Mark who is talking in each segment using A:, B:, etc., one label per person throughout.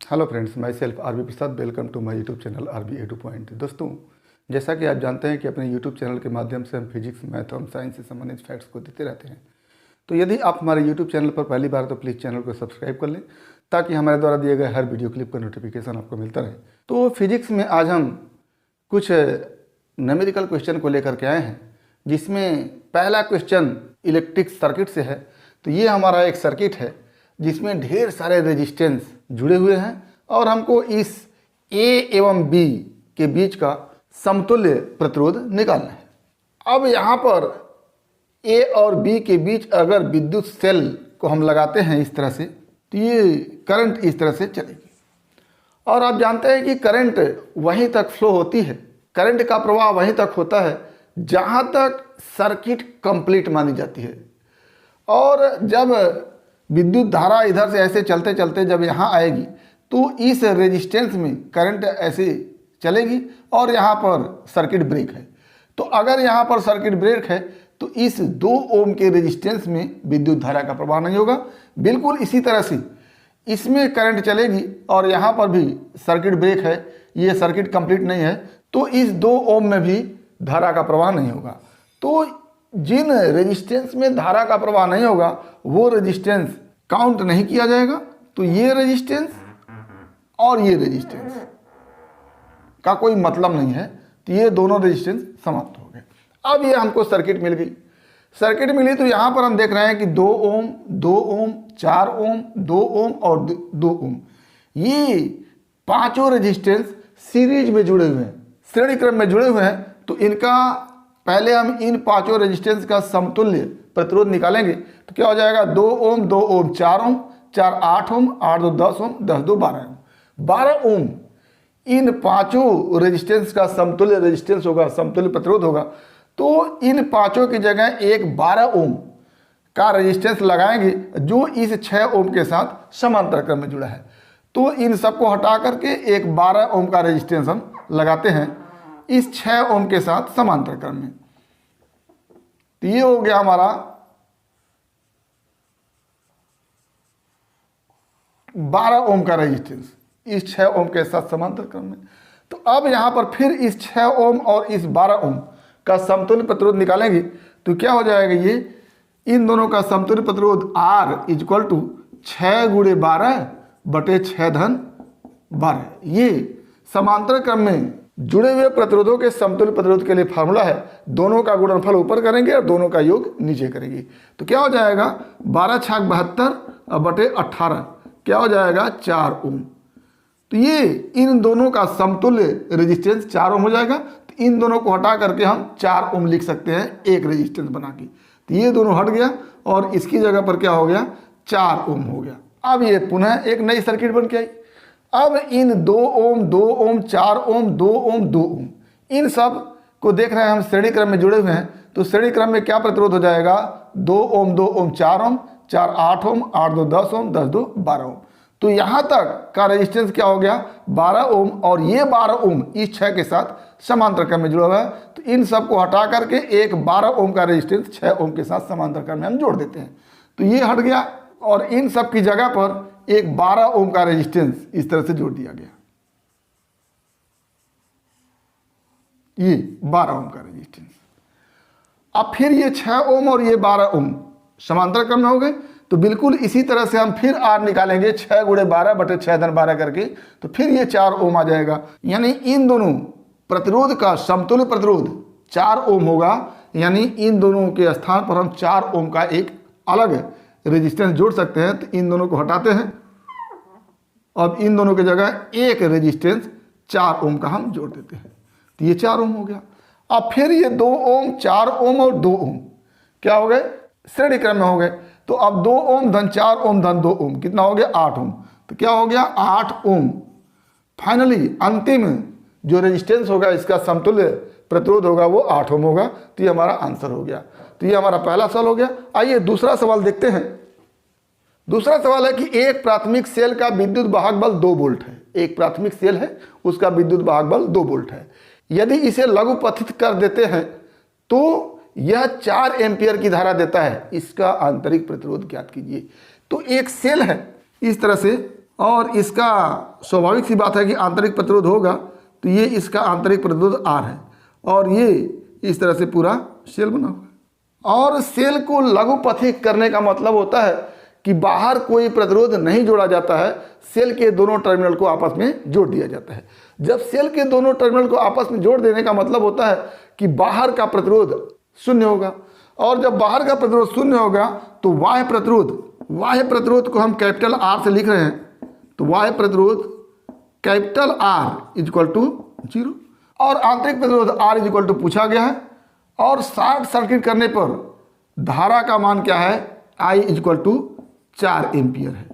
A: Hello friends, myself RB Prasad. Welcome to my YouTube channel RB edu point. दोस्तों, जैसा कि आप जानते हैं कि अपने यूट्यूब चैनल के माध्यम से हम फिजिक्स, मैथ और साइंस से संबंधित फैक्ट्स को देते रहते हैं। तो यदि आप हमारे यूट्यूब चैनल पर पहली बार तो प्लीज़ चैनल को सब्सक्राइब कर लें ताकि हमारे द्वारा दिए गए हर वीडियो क्लिप का नोटिफिकेशन आपको मिलता रहे। तो फिजिक्स में आज हम कुछ न्यूमेरिकल क्वेश्चन को लेकर के आए हैं, जिसमें पहला क्वेश्चन इलेक्ट्रिक सर्किट से है। तो ये हमारा एक सर्किट है जिसमें ढेर सारे रेजिस्टेंस जुड़े हुए हैं और हमको इस ए एवं बी के बीच का समतुल्य प्रतिरोध निकालना है। अब यहाँ पर ए और बी के बीच अगर विद्युत सेल को हम लगाते हैं इस तरह से, तो ये करंट इस तरह से चलेगी। और आप जानते हैं कि करंट वहीं तक फ्लो होती है, करंट का प्रवाह वहीं तक होता है जहाँ तक सर्किट कंप्लीट मानी जाती है। और जब विद्युत धारा इधर से ऐसे चलते चलते जब यहाँ आएगी तो इस रेजिस्टेंस में करंट ऐसे चलेगी और यहाँ पर सर्किट ब्रेक है। तो अगर यहाँ पर सर्किट ब्रेक है तो इस 2 ओम के रेजिस्टेंस में विद्युत धारा का प्रवाह नहीं होगा। बिल्कुल इसी तरह से इसमें करंट चलेगी और यहाँ पर भी सर्किट ब्रेक है, ये सर्किट कंप्लीट नहीं है, तो इस 2 ओम में भी धारा का प्रवाह नहीं होगा। तो जिन रेजिस्टेंस में धारा का प्रवाह नहीं होगा वो रेजिस्टेंस काउंट नहीं किया जाएगा। तो ये रेजिस्टेंस और ये रेजिस्टेंस का कोई मतलब नहीं है, तो ये दोनों रेजिस्टेंस समाप्त हो गए। अब ये हमको सर्किट मिल गई। सर्किट मिली तो यहाँ पर हम देख रहे हैं कि 2 ओम, 2 ओम, 4 ओम, 2 ओम और 2 ओम, ये पांचों रेजिस्टेंस सीरीज में जुड़े हुए हैं, श्रेणी क्रम में जुड़े हुए हैं। तो इनका पहले हम इन पांचों रेजिस्टेंस का समतुल्य प्रतिरोध निकालेंगे। तो क्या हो जाएगा, 2 ओम, 2 ओम, 4 ओम, 4 8 ओम, 8 2 10 ओम, 10 2 12 ओम, 12 ओम इन पांचों रेजिस्टेंस का समतुल्य रेजिस्टेंस होगा, समतुल्य प्रतिरोध होगा। तो इन पांचों की जगह एक 12 ओम का रेजिस्टेंस लगाएंगे जो इस 6 ओम के साथ समांतर क्रम में जुड़ा है। तो इन सबको हटा करके एक 12 ओम का रेजिस्टेंस हम लगाते हैं इस 6 ओम के साथ समांतर क्रम में। तो ये हो गया हमारा 12 ओम का रेजिस्टेंस इस 6 ओम के साथ समांतर क्रम में। तो अब यहाँ पर फिर इस 6 ओम और इस 12 ओम का समतुल्य प्रतिरोध निकालेंगे। तो क्या हो जाएगा, ये इन दोनों का समतुल्य प्रतिरोध R इक्वल टू 6 गुणे 12 बटे 6 धन 12। ये समांतर क्रम में जुड़े हुए प्रतिरोधों के समतुल्य प्रतिरोध के लिए फार्मूला है। दोनों का गुणनफल ऊपर करेंगे और दोनों का योग नीचे करेंगे। तो क्या हो जाएगा, 12 छाक 72 बटे 18 क्या हो जाएगा, 4 ओम। तो ये इन दोनों का समतुल्य रेजिस्टेंस 4 ओम हो जाएगा। तो इन दोनों को हटा करके हम 4 ओम लिख सकते हैं एक रेजिस्टेंस बना के। तो ये दोनों हट गया और इसकी जगह पर क्या हो गया, 4 ओम हो गया। अब ये पुनः एक नई सर्किट बन के आई। अब इन 2 ओम, 2 ओम, 4 ओम, 2 ओम, 2 ओम, इन सब को देख रहे हैं हम श्रेणी क्रम में जुड़े हुए हैं। तो श्रेणी क्रम में क्या प्रतिरोध हो जाएगा, 2 ओम, 2 ओम, 4 ओम, 4 8 ओम, 8 2 10 ओम, 10 2 12 ओम। तो यहाँ तक का रेजिस्टेंस क्या हो गया, 12 ओम, और ये 12 ओम इस 6 के साथ समांतर क्रम में जुड़ा हुआ है। तो इन सब को हटा करके एक 12 ओम का रेजिस्टेंस 6 ओम के साथ समांतर क्रम में हम जोड़ देते हैं। तो ये हट गया और इन सब की जगह पर एक 12 ओम का रेजिस्टेंस इस तरह से जोड़ दिया गया। ये 12 ओम का रेजिस्टेंस। अब फिर ये 6 ओम और ये 12 ओम समांतर क्रम में हो गए। तो बिल्कुल इसी तरह से हम फिर R निकालेंगे, 6 गुणे 12 बटे 6 धन 12 करके। तो फिर ये 4 ओम आ जाएगा। यानी इन दोनों प्रतिरोध का समतुल्य प्रतिरोध 4 ओम होगा। यानी इन दोनों के स्थान पर हम 4 ओम का एक अलग रेजिस्टेंस जोड़ सकते हैं। तो इन दोनों को हटाते हैं, अब इन दोनों की जगह एक रेजिस्टेंस 4 ओम का हम जोड़ देते हैं। तो ये 4 ओम हो गया। अब फिर ये 2 ओम, 4 ओम और 2 ओम क्या हो गए, श्रेणी क्रम में हो गए। तो अब 2 ओम धन 4 ओम धन 2 ओम कितना हो गया, 8 ओम। तो क्या हो गया, 8 ओम। फाइनली अंतिम जो रेजिस्टेंस होगा इसका समतुल्य प्रतिरोध होगा वो 8 ओम होगा। तो ये हमारा आंसर हो गया। तो ये हमारा पहला सवाल हो गया। आइए दूसरा सवाल देखते हैं। दूसरा सवाल है कि एक प्राथमिक सेल का विद्युत वाहक बल 2 वोल्ट है। एक प्राथमिक सेल है, उसका विद्युत वाहक बल 2 वोल्ट है। यदि इसे लघुपथित कर देते हैं तो यह 4 एम्पियर की धारा देता है। इसका आंतरिक प्रतिरोध ज्ञात कीजिए। तो एक सेल है इस तरह से, और इसका स्वाभाविक सी बात है कि आंतरिक प्रतिरोध होगा, तो ये इसका आंतरिक प्रतिरोध R है और ये इस तरह से पूरा सेल बना हुआ है। और सेल को लघुपथिक करने का मतलब होता है कि बाहर कोई प्रतिरोध नहीं जोड़ा जाता है, सेल के दोनों टर्मिनल को आपस में जोड़ दिया जाता है। जब सेल के दोनों टर्मिनल को आपस में जोड़ देने का मतलब होता है कि बाहर का प्रतिरोध शून्य होगा, और जब बाहर का प्रतिरोध शून्य होगा तो बाह्य प्रतिरोध को हम कैपिटल R से लिख रहे हैं, तो बाह्य प्रतिरोध कैपिटल R इक्वल टू 0 और आंतरिक प्रतिरोध R इक्वल टू पूछा गया है। और शॉर्ट सर्किट करने पर धारा का मान क्या है, I इक्वल टू 4 एम्पियर है।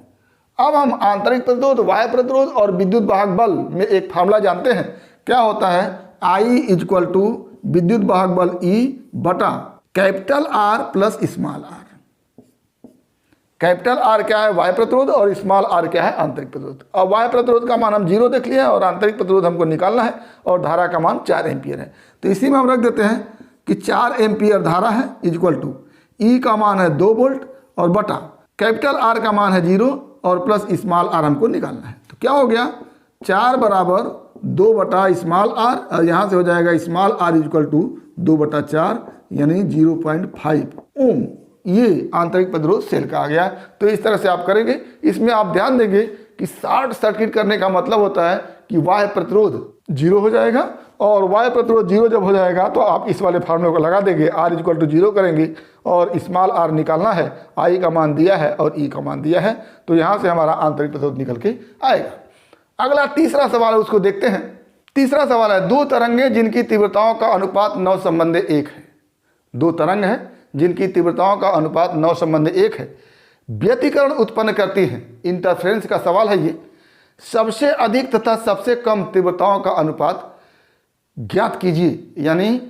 A: अब हम आंतरिक प्रतिरोध, बाह्य प्रतिरोध और विद्युत वाहक बल में एक फार्मूला जानते हैं, क्या होता है, I इक्वल टू विद्युत वाहक बल E बटा capital R plus small r। Capital R क्या है, बाह्य प्रतिरोध, और स्मॉल r क्या है, आंतरिक प्रतिरोध। अब बाह्य प्रतिरोध का मान हम 0 देख लिया और आंतरिक प्रतिरोध हमको निकालना है और धारा का मान 4 एम्पियर है। तो इसी में हम रख देते हैं कि 4 एम्पियर धारा है इक्वल टू E का मान है 2 वोल्ट और बटा कैपिटल R का मान है 0 और प्लस स्मॉल r हमको निकालना है। तो क्या हो गया, 4 बराबर 2 बटा स्मॉल r और यहाँ से हो जाएगा स्मॉल r इक्वल टू 2 बटा 4 यानी 0.5 ओम। ये आंतरिक प्रतिरोध सेल का आ गया। तो इस तरह से आप करेंगे। इसमें आप ध्यान देंगे कि शॉर्ट सर्किट करने का मतलब होता है कि बाह्य प्रतिरोध 0 हो जाएगा, और बाह्य प्रतिरोध 0 जब हो जाएगा तो आप इस वाले फार्मूले को लगा देंगे, R इक्वल टू 0 करेंगे और स्मॉल r निकालना है, I का मान दिया है और E का मान दिया है, तो यहाँ से हमारा आंतरिक प्रतिरोध निकल के आएगा। अगला तीसरा सवाल है, उसको देखते हैं। तीसरा सवाल है, 2 तरंगें जिनकी तीव्रताओं का अनुपात 9 संबंध 1 है। 2 तरंग हैं जिनकी तीव्रताओं का अनुपात 9 संबंध 1 है, व्यतिकरण उत्पन्न करती हैं। इंटरफेरेंस का सवाल है ये। सबसे अधिक तथा सबसे कम तीव्रताओं का अनुपात ज्ञात कीजिए। यानी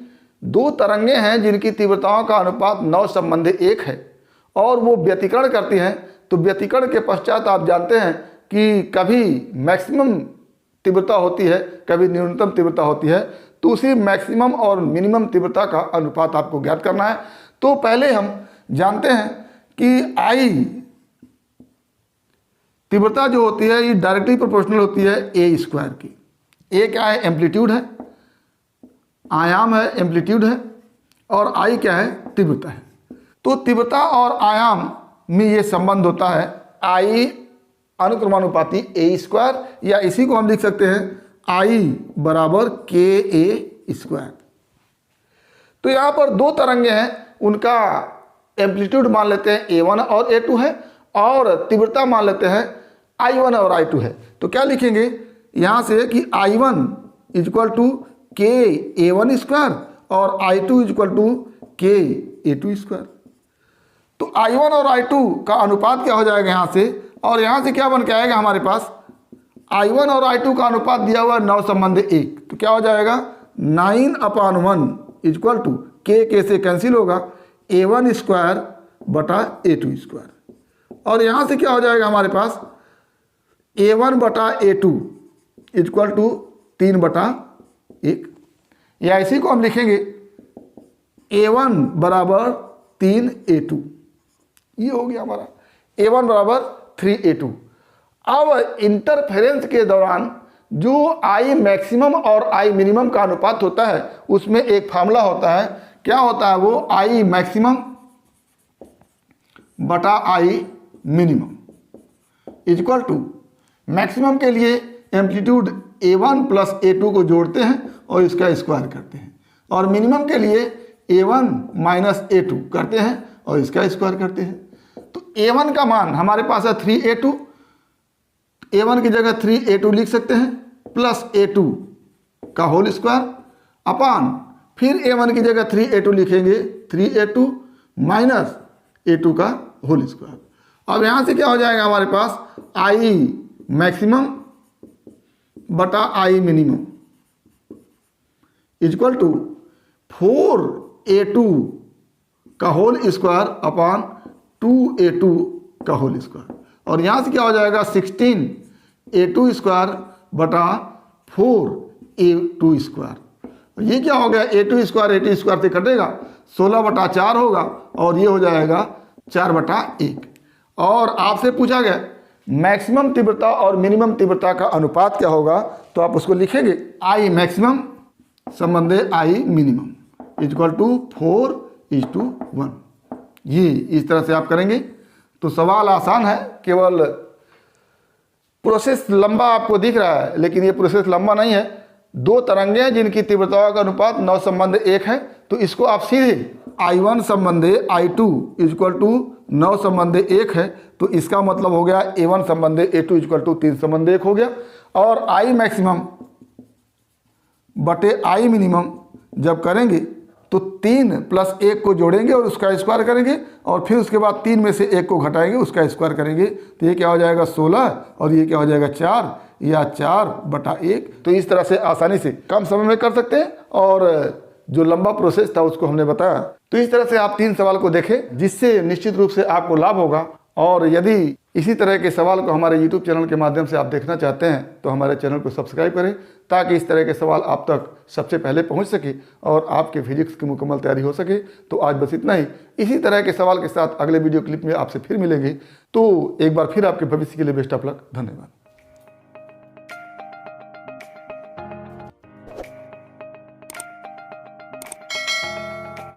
A: 2 तरंगें हैं जिनकी तीव्रताओं का अनुपात 9 संबंध 1 है और वो व्यतिकरण करती हैं। तो व्यतिकरण के पश्चात आप जानते हैं कि कभी मैक्सिमम तीव्रता होती है, कभी न्यूनतम तीव्रता होती है। तो उसी मैक्सिमम और मिनिमम तीव्रता का अनुपात आपको ज्ञात करना है। तो पहले हम जानते हैं कि I तीव्रता जो होती है ये डायरेक्टली प्रोपोर्शनल होती है a स्क्वायर की। a क्या है, एम्पलीट्यूड है, आयाम है, एम्पलीट्यूड है, और I क्या है, तीव्रता है। तो तीव्रता और आयाम में ये संबंध होता है I अनुक्रमानुपाती a स्क्वायर, या इसी को हम लिख सकते हैं I बराबर ka स्क्वायर। तो यहाँ पर 2 तरंगे हैं, उनका एम्पलीट्यूड मान लेते हैं a1 और a2 है, और तीव्रता मान लेते हैं I1 और I2 है। तो क्या लिखेंगे यहाँ से कि I1 इक्वल टू के a1 स्क्वायर और I2 इक्वल टू के a2 स्क्वायर। तो I1 और I2 का अनुपात क्या हो जाएगा यहाँ से, और यहाँ से क्या बन के आएगा हमारे पास, I1 और I2 का अनुपात दिया हुआ 9 संबंध 1, तो क्या हो जाएगा 9/1 इक्वल टू के से कैंसिल होगा a1 स्क्वायर बटा a2 स्क्वायर, और यहाँ से क्या हो जाएगा हमारे पास a1 बटा a2 इक्वल टू 3/1, या इसी को हम लिखेंगे a1 बराबर 3a2। ये हो गया हमारा a1 बराबर 3a2। अब इंटरफेरेंस के दौरान जो I मैक्सिमम और I मिनिमम का अनुपात होता है उसमें एक फार्मूला होता है। क्या होता है वो, I मैक्सिमम बटा I minimum equal to, maximum के लिए एम्पलीट्यूड a1 प्लस a2 को जोड़ते हैं और इसका स्क्वायर करते हैं, और मिनिमम के लिए a1 माइनस a2 करते हैं और इसका स्क्वायर करते हैं। तो a1 का मान हमारे पास है 3a2, a1 की जगह 3a2 लिख सकते हैं, प्लस a2 का होल स्क्वायर अपान, फिर a1 की जगह 3a2 लिखेंगे, 3a2 माइनस a2 का होल स्क्वायर। अब यहाँ से क्या हो जाएगा हमारे पास I मैक्सिमम बटा I minimum equal to 4a2 का होल स्क्वायर अपान 2a2 का होल स्क्वायर, और यहाँ से क्या हो जाएगा 16a2 स्क्वायर बटा 4a2 स्क्वायर। ये क्या हो गया, a2 स्क्वायर a2 स्क्वायर से कटेगा, 16/4 होगा, और ये हो जाएगा 4/1। और आपसे पूछा गया मैक्सिमम तीव्रता और मिनिमम तीव्रता का अनुपात क्या होगा, तो आप उसको लिखेंगे आई मैक्सिमम संबंधे आई मिनिमम इक्वल टू 4:1। ये इस तरह से आप करेंगे तो सवाल आसान है, केवल प्रोसेस लंबा आपको दिख रहा है लेकिन ये प्रोसेस लंबा नहीं है। दो तरंगें हैं जिनकी तीव्रताओं का अनुपात 9 संबंध 1 है, तो इसको आप सीधे I1 संबंधे I2 इक्वल टू 9 संबंधे 1 है, तो इसका मतलब हो गया A1 संबंधे A2 इक्वल टू 3 संबंधे 1 हो गया। और I मैक्सिमम बटे I मिनिमम जब करेंगे तो 3 + 1 को जोड़ेंगे और उसका स्क्वायर करेंगे और फिर उसके बाद 3 में से 1 को घटाएंगे, उसका स्क्वायर करेंगे, तो ये क्या हो जाएगा 16 और ये क्या हो जाएगा 4 या 4/1। तो इस तरह से आसानी से कम समय में कर सकते हैं और जो लंबा प्रोसेस था उसको हमने बताया। तो इस तरह से आप 3 सवाल को देखें जिससे निश्चित रूप से आपको लाभ होगा। और यदि इसी तरह के सवाल को हमारे YouTube चैनल के माध्यम से आप देखना चाहते हैं तो हमारे चैनल को सब्सक्राइब करें ताकि इस तरह के सवाल आप तक सबसे पहले पहुंच सके और आपके फिजिक्स की मुकम्मल तैयारी हो सके। तो आज बस इतना ही। इसी तरह के सवाल के साथ अगले वीडियो क्लिप में आपसे फिर मिलेंगे। तो एक बार फिर आपके भविष्य के लिए बेस्ट ऑफ लक। धन्यवाद।